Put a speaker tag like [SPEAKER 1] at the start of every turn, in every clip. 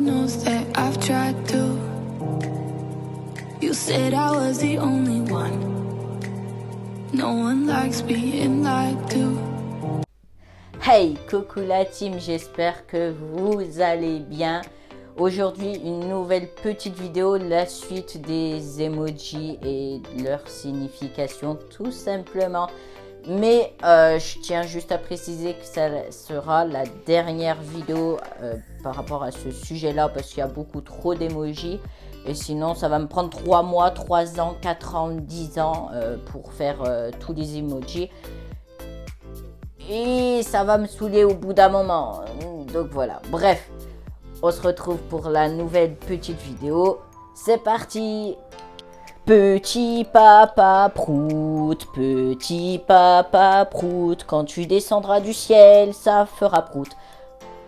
[SPEAKER 1] knows that I've tried to. You said I was the only one. No one likes being lied to.
[SPEAKER 2] Hey, coucou la team, j'espère que vous allez bien. Aujourd'hui, une nouvelle petite vidéo, la suite des emojis et leur signification tout simplement. Mais je tiens juste à préciser que ça sera la dernière vidéo par rapport à ce sujet-là parce qu'il y a beaucoup trop d'emojis. Et sinon, ça va me prendre 3 mois, 3 ans, 4 ans, 10 ans pour faire tous les emojis. Et ça va me saouler au bout d'un moment. Donc voilà, bref. On se retrouve pour la nouvelle petite vidéo. C'est parti! Petit papa prout, quand tu descendras du ciel, ça fera prout.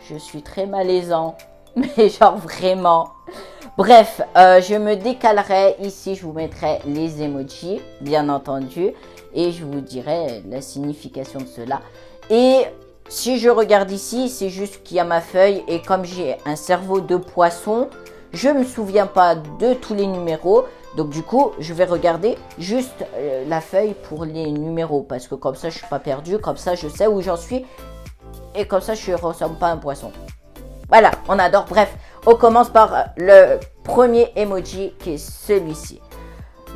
[SPEAKER 2] Je suis très malaisant, mais genre vraiment. Bref, je me décalerai. Ici, je vous mettrai les emojis, bien entendu. Et je vous dirai la signification de cela. Et si je regarde ici, c'est juste qu'il y a ma feuille. Et comme j'ai un cerveau de poisson, je ne me souviens pas de tous les numéros. Donc du coup, je vais regarder juste la feuille pour les numéros. Parce que comme ça, je ne suis pas perdu. Comme ça, je sais où j'en suis. Et comme ça, je ne ressemble pas à un poisson. Voilà, on adore. Bref, on commence par le premier emoji qui est celui-ci.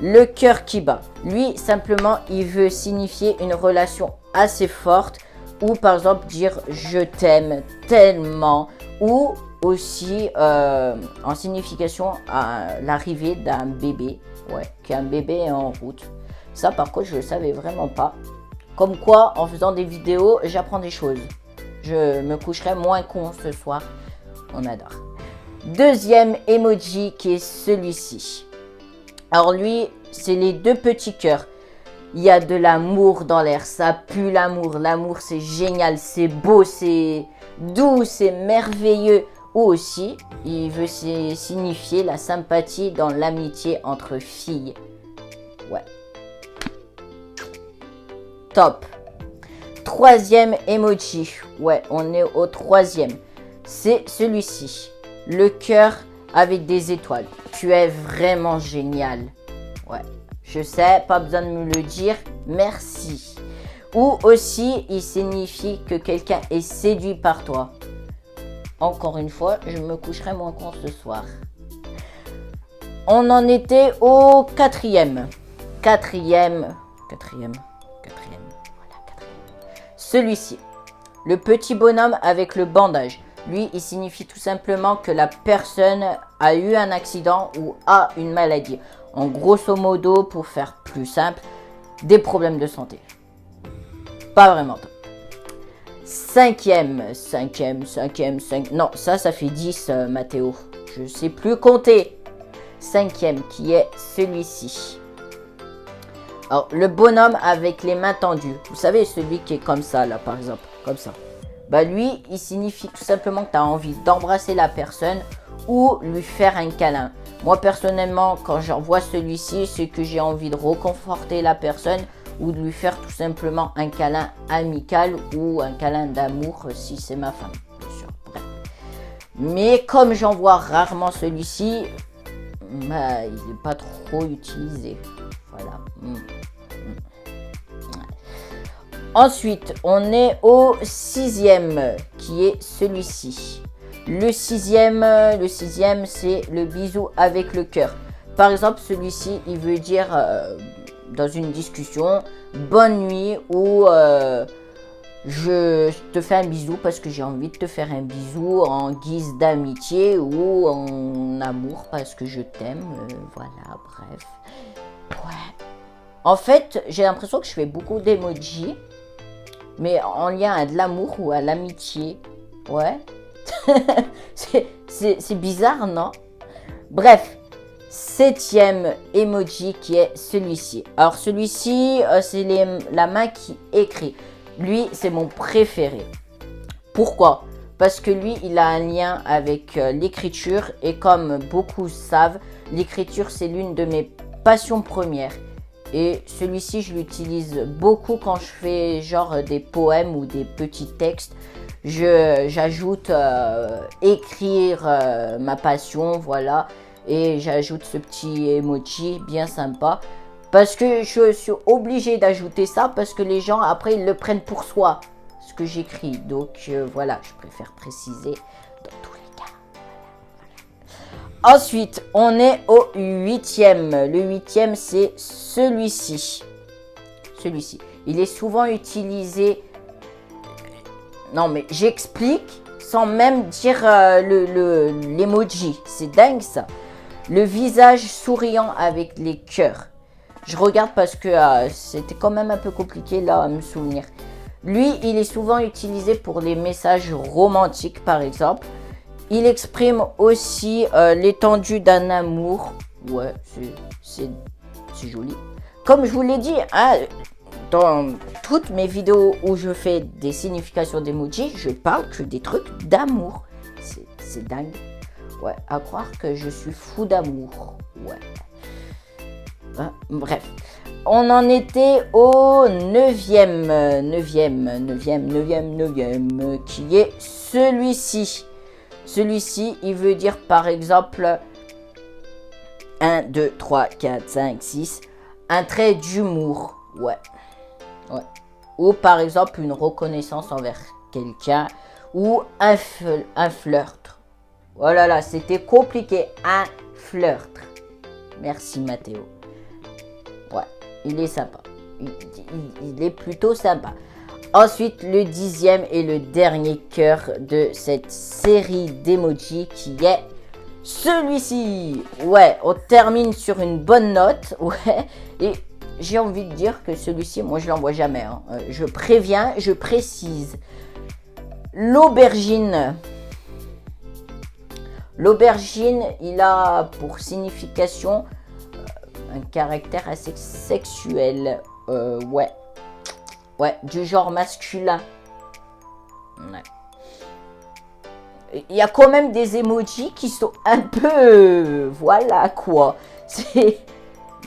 [SPEAKER 2] Le cœur qui bat. Lui, simplement, il veut signifier une relation assez forte. Ou par exemple, dire « je t'aime tellement » ou aussi en signification à l'arrivée d'un bébé. Ouais, qu'un bébé est en route. Ça, par contre, je ne le savais vraiment pas. Comme quoi, en faisant des vidéos, j'apprends des choses. Je me coucherai moins con ce soir. On adore. Deuxième emoji qui est celui-ci. Alors lui, c'est les deux petits cœurs. Il y a de l'amour dans l'air, ça pue l'amour. L'amour, c'est génial, c'est beau, c'est doux, c'est merveilleux. Ou aussi, il veut signifier la sympathie dans l'amitié entre filles. Ouais. Top. Troisième emoji. Ouais, on est au troisième. C'est celui-ci. Le cœur avec des étoiles. Tu es vraiment génial. Ouais. Je sais, pas besoin de me le dire, merci. Ou aussi, il signifie que quelqu'un est séduit par toi. Encore une fois, je me coucherai moins con ce soir. On en était au quatrième. Quatrième. Celui-ci. Le petit bonhomme avec le bandage. Lui, il signifie tout simplement que la personne a eu un accident ou a une maladie. En grosso modo, pour faire plus simple, des problèmes de santé. Pas vraiment top. Cinquième. Non, ça fait 10, Mathéo. Je sais plus compter. Cinquième, qui est celui-ci. Alors, le bonhomme avec les mains tendues. Vous savez, celui qui est comme ça, là, par exemple. Comme ça. Bah, lui, il signifie tout simplement que tu as envie d'embrasser la personne ou lui faire un câlin. Moi, personnellement, quand j'envoie celui-ci, c'est que j'ai envie de reconforter la personne ou de lui faire tout simplement un câlin amical ou un câlin d'amour si c'est ma femme, bien sûr. Bref. Mais comme j'envoie rarement celui-ci, bah, il n'est pas trop utilisé. Voilà. Ensuite, on est au sixième, qui est celui-ci. Le sixième, c'est le bisou avec le cœur. Par exemple, celui-ci, il veut dire dans une discussion, bonne nuit ou je te fais un bisou parce que j'ai envie de te faire un bisou en guise d'amitié ou en amour parce que je t'aime. Voilà, bref. Ouais. En fait, j'ai l'impression que je fais beaucoup d'emojis, mais en lien à de l'amour ou à l'amitié. Ouais. c'est bizarre, non? Bref, septième emoji qui est celui-ci. Alors celui-ci, c'est la main qui écrit. Lui, c'est mon préféré. Pourquoi? Parce que lui, il a un lien avec l'écriture. Et comme beaucoup savent, l'écriture, c'est l'une de mes passions premières. Et celui-ci, je l'utilise beaucoup quand je fais genre des poèmes ou des petits textes. j'ajoute écrire ma passion, voilà. Et j'ajoute ce petit emoji bien sympa. Parce que je suis obligée d'ajouter ça parce que les gens, après, ils le prennent pour soi, ce que j'écris. Donc, voilà, je préfère préciser dans tous les cas. Voilà. Ensuite, on est au 8e. Le 8e, c'est celui-ci. Celui-ci. Il est souvent utilisé... Non, mais j'explique sans même dire l'emoji. C'est dingue, ça. Le visage souriant avec les cœurs. Je regarde parce que c'était quand même un peu compliqué là à me souvenir. Lui, il est souvent utilisé pour les messages romantiques, par exemple. Il exprime aussi l'étendue d'un amour. Ouais, c'est joli. Comme je vous l'ai dit, hein, dans toutes mes vidéos où je fais des significations d'emoji, je parle que des trucs d'amour. C'est dingue. Ouais, à croire que je suis fou d'amour. Ouais. Hein, bref. On en était au 9e, qui est celui-ci. Celui-ci, il veut dire par exemple 1, 2, 3, 4, 5, 6, un trait d'humour. Ouais. Ouais. Ou par exemple une reconnaissance envers quelqu'un ou un flirt. Oh là là, c'était compliqué. Un flirt. Merci Mathéo. Ouais, il est sympa. Il est plutôt sympa. Ensuite, le 10e et le dernier cœur de cette série d'emojis qui est celui-ci. Ouais, on termine sur une bonne note. Ouais, et j'ai envie de dire que celui-ci, moi je l'envoie jamais. Hein. Je préviens, je précise. L'aubergine. L'aubergine, il a pour signification un caractère assez sexuel. Ouais. Ouais, du genre masculin. Ouais. Il y a quand même des emojis qui sont un peu... voilà quoi. C'est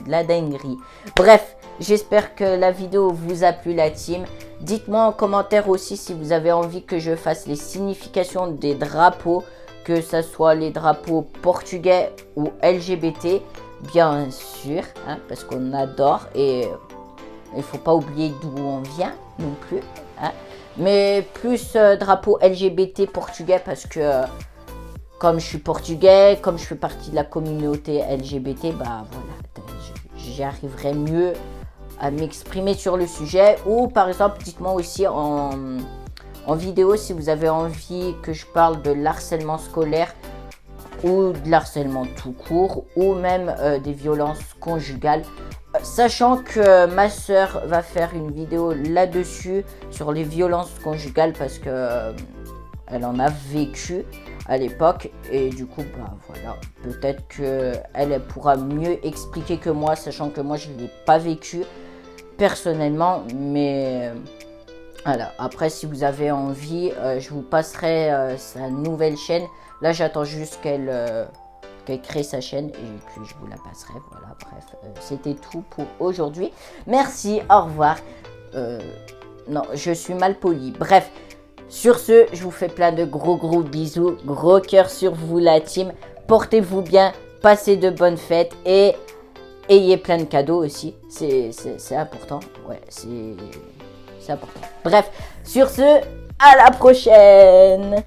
[SPEAKER 2] de la dinguerie. Bref, j'espère que la vidéo vous a plu la team. Dites-moi en commentaire aussi si vous avez envie que je fasse les significations des drapeaux. Que ce soit les drapeaux portugais ou LGBT. Bien sûr, hein, parce qu'on adore. Et il ne faut pas oublier d'où on vient non plus. Hein. Mais plus drapeau LGBT portugais parce que comme je suis portugais, comme je fais partie de la communauté LGBT, bah voilà, j'y arriverai mieux à m'exprimer sur le sujet. Ou par exemple, dites-moi aussi en vidéo si vous avez envie que je parle de l'harcèlement scolaire ou de l'harcèlement tout court ou même des violences conjugales. Sachant que ma soeur va faire une vidéo là-dessus sur les violences conjugales parce que elle en a vécu à l'époque et du coup bah voilà, peut-être que elle pourra mieux expliquer que moi, sachant que moi je ne l'ai pas vécu personnellement, mais voilà. Après si vous avez envie, je vous passerai sa nouvelle chaîne. Là j'attends juste qu'elle crée sa chaîne et puis je vous la passerai. Voilà, bref, c'était tout pour aujourd'hui. Merci, au revoir. Non, je suis mal poli. Bref, sur ce, je vous fais plein de gros bisous. Gros cœur sur vous la team. Portez-vous bien, passez de bonnes fêtes et ayez plein de cadeaux aussi. C'est important. Ouais, c'est important. Bref, sur ce, à la prochaine.